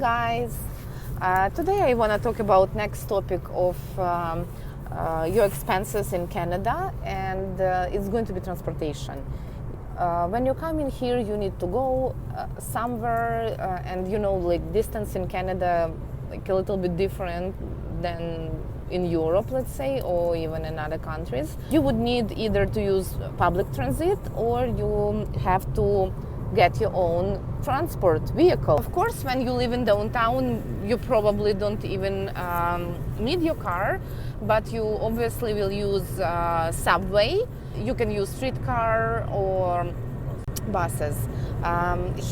guys, today I want to talk about next topic of your expenses in Canada, and it's going to be transportation. When you come in here, you need to go somewhere, and like distance in Canada, like a little bit different than in Europe, let's say, or even in other countries. You would need either to use public transit or you have to get your own transport vehicle. Of course, when you live in downtown, you probably don't even need your car, but you obviously will use subway. You can use streetcar or buses.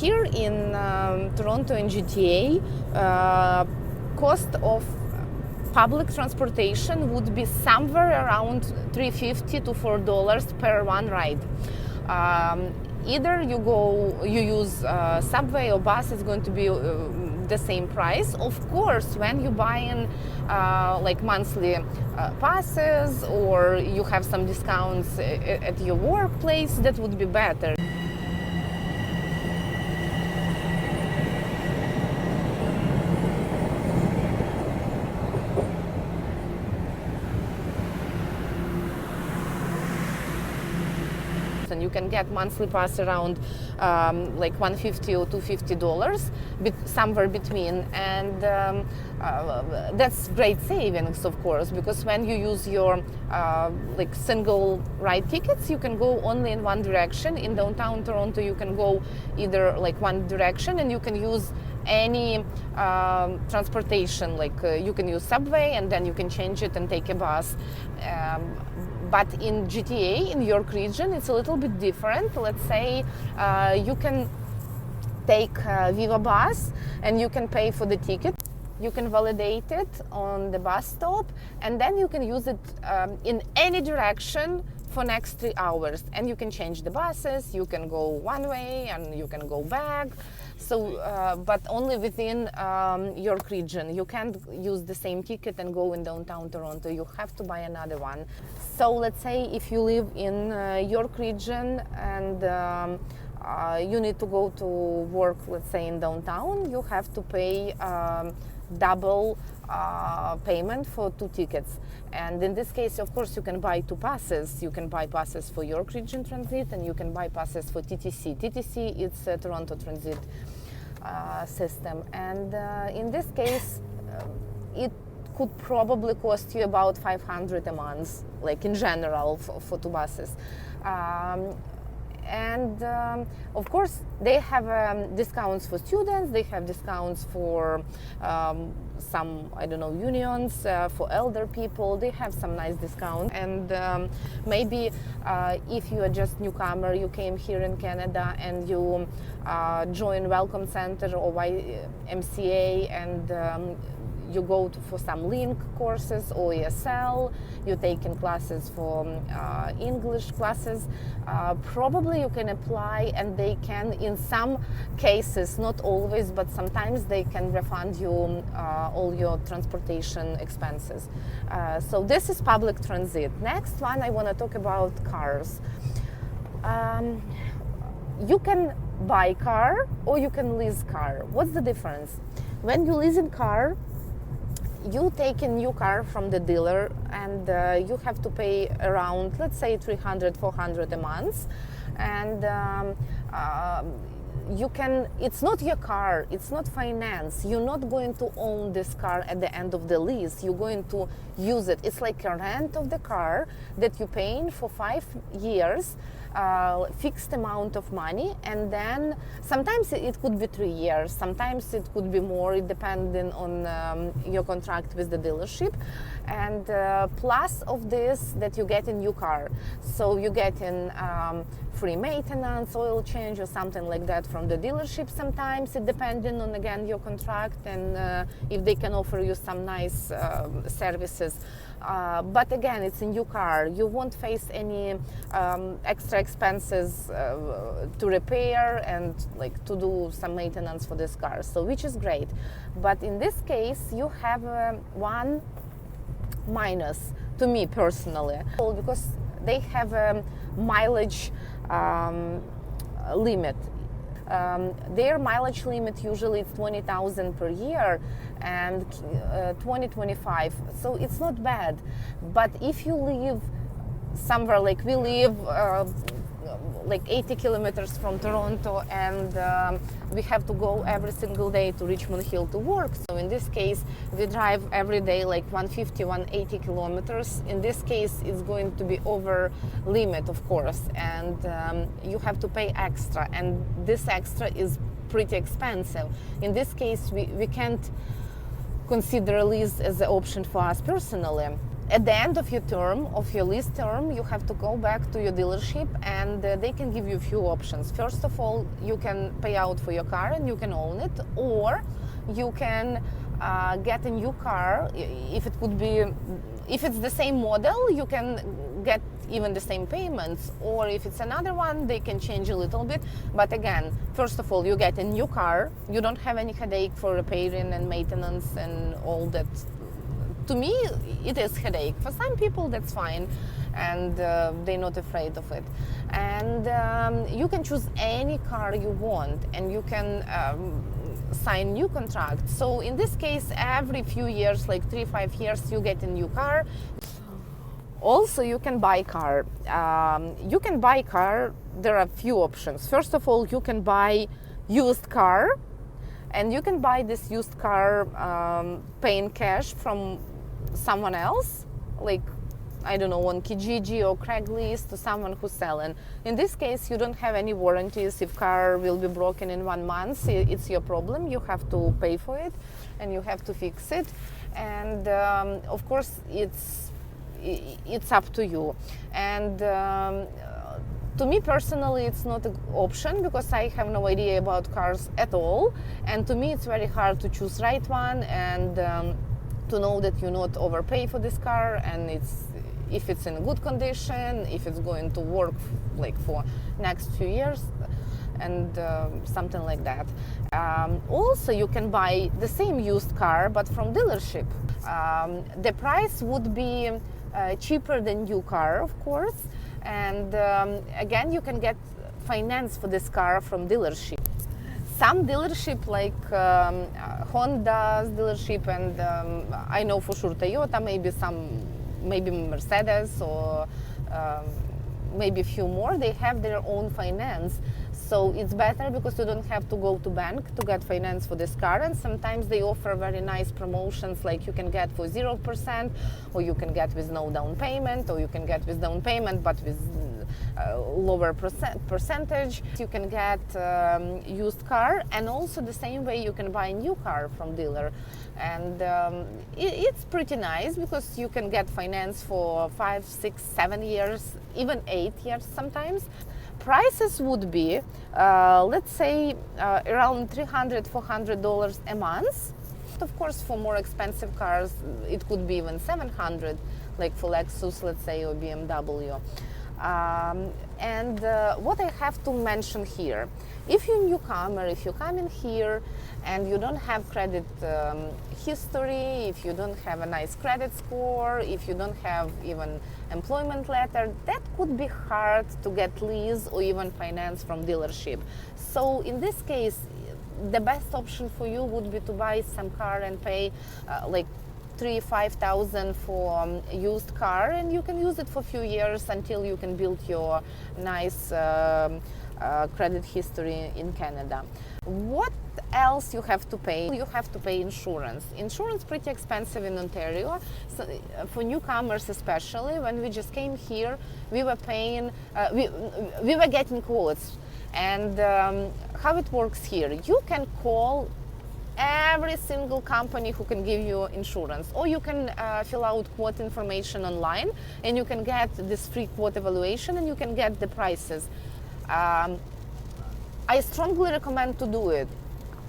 Here in Toronto and GTA, cost of public transportation would be somewhere around $3.50 to $4 per one ride. Either you use subway or bus, it's going to be the same price. Of course, when you buy in like monthly passes, or you have some discounts at your workplace, that would be better. And you can get monthly pass around like $150 or $250, somewhere between, and that's great savings, of course, because when you use your like single ride tickets, you can go only in one direction. In downtown Toronto, you can go either like one direction, and you can use any transportation, like you can use subway and then you can change it and take a bus. But in GTA, in York region, it's a little bit different. Let's say you can take Viva bus and you can pay for the ticket. You can validate it on the bus stop, and then you can use it in any direction for next 3 hours. And you can change the buses, you can go one way and you can go back. So, but only within York region. You can't use the same ticket and go in downtown Toronto. You have to buy another one. So let's say if you live in York region and you need to go to work, let's say in downtown, you have to pay double payment for 2 tickets. And in this case, of course, you can buy 2 passes. You can buy passes for York Region Transit, and you can buy passes for TTC. TTC, it's a Toronto Transit system. And in this case, it could probably cost you about $500 a month, like in general, for 2 buses. And of course, they have discounts for students, they have discounts for some, I don't know, unions, for elder people. They have some nice discounts. And maybe if you are just newcomer, you came here in Canada and you join Welcome Center or YMCA, and you go for some link courses or ESL, you take in classes for English classes, probably you can apply, and they can, in some cases, not always, but sometimes they can refund you all your transportation expenses. So this is public transit. Next one, I want to talk about cars. You can buy car or you can lease car. What's the difference? When you lease a car, you take a new car from the dealer, and you have to pay around, let's say, $300, $400 a month. And you can, it's not your car, it's not finance. You're not going to own this car at the end of the lease. You're going to use it. It's like a rent of the car that you're paying for 5 years, fixed amount of money, and then sometimes it could be 3 years, sometimes it could be more, depending on your contract with the dealership. And plus of this, that you get a new car, so you get in free maintenance, oil change or something like that from the dealership. Sometimes it depending on, again, your contract, and if they can offer you some nice services. But again, it's a new car. You won't face any extra expenses to repair and like to do some maintenance for this car, so which is great. But in this case, you have one minus to me personally, because they have a mileage limit. Their mileage limit usually is 20,000 per year and 2025, so it's not bad. But if you live somewhere, like we live like 80 kilometers from Toronto, and we have to go every single day to Richmond Hill to work. So in this case, we drive every day like 150, 180 kilometers. In this case, it's going to be over limit, of course, and you have to pay extra, and this extra is pretty expensive. In this case, we can't consider a lease as an option for us personally. At the end of your term, of your lease term, you have to go back to your dealership, and they can give you a few options. First of all, you can pay out for your car and you can own it, or you can get a new car. If it's the same model, you can get even the same payments, or if it's another one, they can change a little bit. But again, first of all, you get a new car. You don't have any headache for repairing and maintenance and all that. To me, it is headache. For some people, that's fine, and they're not afraid of it. And you can choose any car you want, and you can sign new contracts. So in this case, every few years, like 3-5 years, you get a new car. Also, you can buy car. There are a few options. First of all, you can buy used car, and you can buy this used car paying cash from someone else, like, I don't know, on Kijiji or Craigslist, to someone who's selling. In this case, you don't have any warranties. If car will be broken in 1 month, it's your problem. You have to pay for it, and you have to fix it. And of course, it's up to you. And to me personally, it's not an option, because I have no idea about cars at all. And to me, it's very hard to choose right one, and to know that you not overpay for this car, and if it's in good condition, if it's going to work like for next few years, and something like that. Also, you can buy the same used car but from dealership. The price would be cheaper than new car, of course, and again, you can get finance for this car from dealership. Some dealership, like Honda's dealership, and I know for sure Toyota, maybe Mercedes, or maybe a few more, they have their own finance. So it's better, because you don't have to go to bank to get finance for this car. And sometimes they offer very nice promotions, like you can get for 0%, or you can get with no down payment, or you can get with down payment but with lower percentage. You can get used car, and also the same way you can buy a new car from dealer. And it's pretty nice, because you can get finance for 5, 6, 7 years, even 8 years sometimes. Prices would be, let's say, around $300, $400 a month. Of course, for more expensive cars, it could be even $700, like for Lexus, let's say, or BMW. And what I have to mention here, if you're a newcomer, if you come in here and you don't have credit history, if you don't have a nice credit score, if you don't have even employment letter, that could be hard to get lease or even finance from dealership. So in this case, the best option for you would be to buy some car and pay like $3,000-$5,000 for used car, and you can use it for a few years until you can build your nice credit history in Canada. What else you have to pay? You have to pay insurance. Insurance pretty expensive in Ontario. So for newcomers especially, when we just came here, we were paying, we were getting quotes. And how it works here, you can call every single company who can give you insurance, or you can fill out quote information online, and you can get this free quote evaluation, and you can get the prices. I strongly recommend to do it.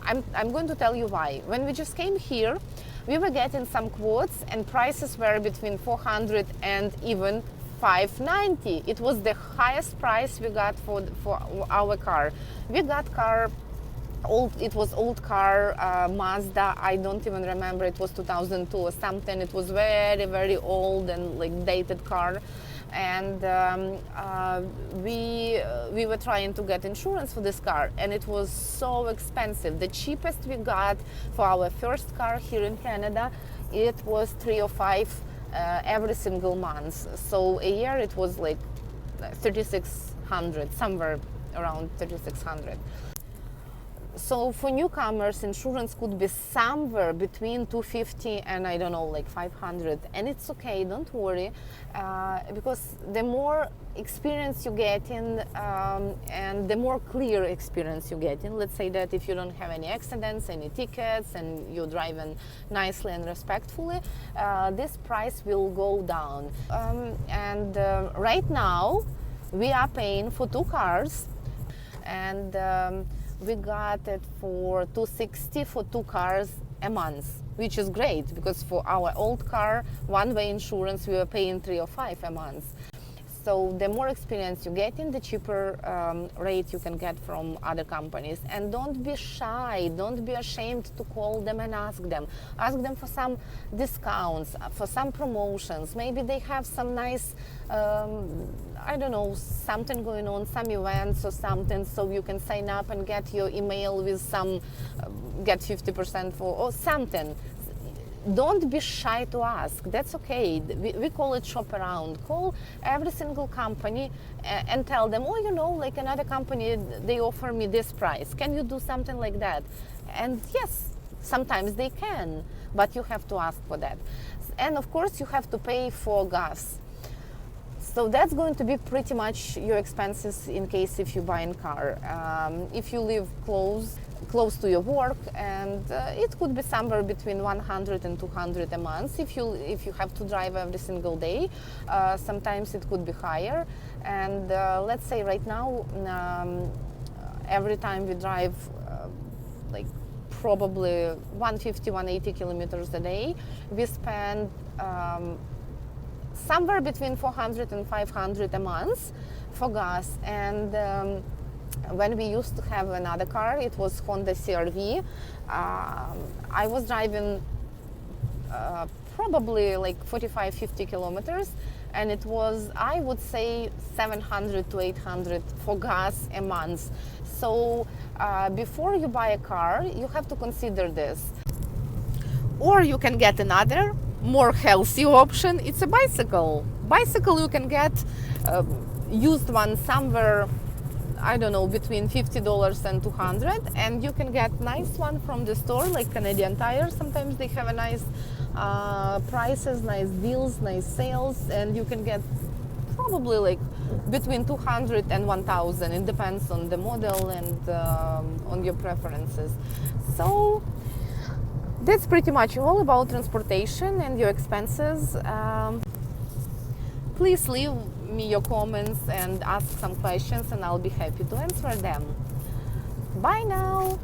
I'm going to tell you why. When we just came here, we were getting some quotes, and prices were between $400 and even $590. It was the highest price we got for our car. We got car It was old car, Mazda. I don't even remember, it was 2002 or something. It was very, very old and like dated car. And we were trying to get insurance for this car, and it was so expensive. The cheapest we got for our first car here in Canada, it was 3 or 5 every single month. So a year it was like 3,600, somewhere around 3,600. So for newcomers, insurance could be somewhere between 250 and I don't know, like 500, and it's okay, don't worry, because the more experience you get in and the more clear experience you get in, let's say that if you don't have any accidents, any tickets, and you're driving nicely and respectfully, this price will go down. And right now we are paying for 2 cars, and we got it for $260 for 2 cars a month, which is great because for our old car, one-way insurance, we were paying 3 or 5 a month. So the more experience you get in, the cheaper rate you can get from other companies. And don't be shy, don't be ashamed to call them and ask them. Ask them for some discounts, for some promotions. Maybe they have some nice, I don't know, something going on, some events or something, so you can sign up and get your email with some, get 50% for, or something. Don't be shy to ask. That's okay. We call it shop around. Call every single company and tell them, oh, you know, like another company, they offer me this price. Can you do something like that? And yes, sometimes they can, but you have to ask for that. And of course, you have to pay for gas. So that's going to be pretty much your expenses in case if you buy a car. If you live close to your work, and it could be somewhere between 100 and 200 a month if you have to drive every single day. Sometimes it could be higher, and let's say right now every time we drive like probably 150, 180 kilometers a day, we spend somewhere between 400 and 500 a month for gas. And when we used to have another car, it was Honda CR-V. I was driving probably like 45, 50 kilometers, and it was, I would say, 700 to 800 for gas a month. So before you buy a car, you have to consider this. Or you can get another more healthy option. It's a bicycle. Bicycle you can get used one somewhere, I don't know, between $50 and $200, and you can get nice one from the store, like Canadian Tire. Sometimes they have a nice prices, nice deals, nice sales, and you can get probably like between 200 and 1,000. It depends on the model and on your preferences. So that's pretty much all about transportation and your expenses. Please leave me your comments and ask some questions, and I'll be happy to answer them. Bye now!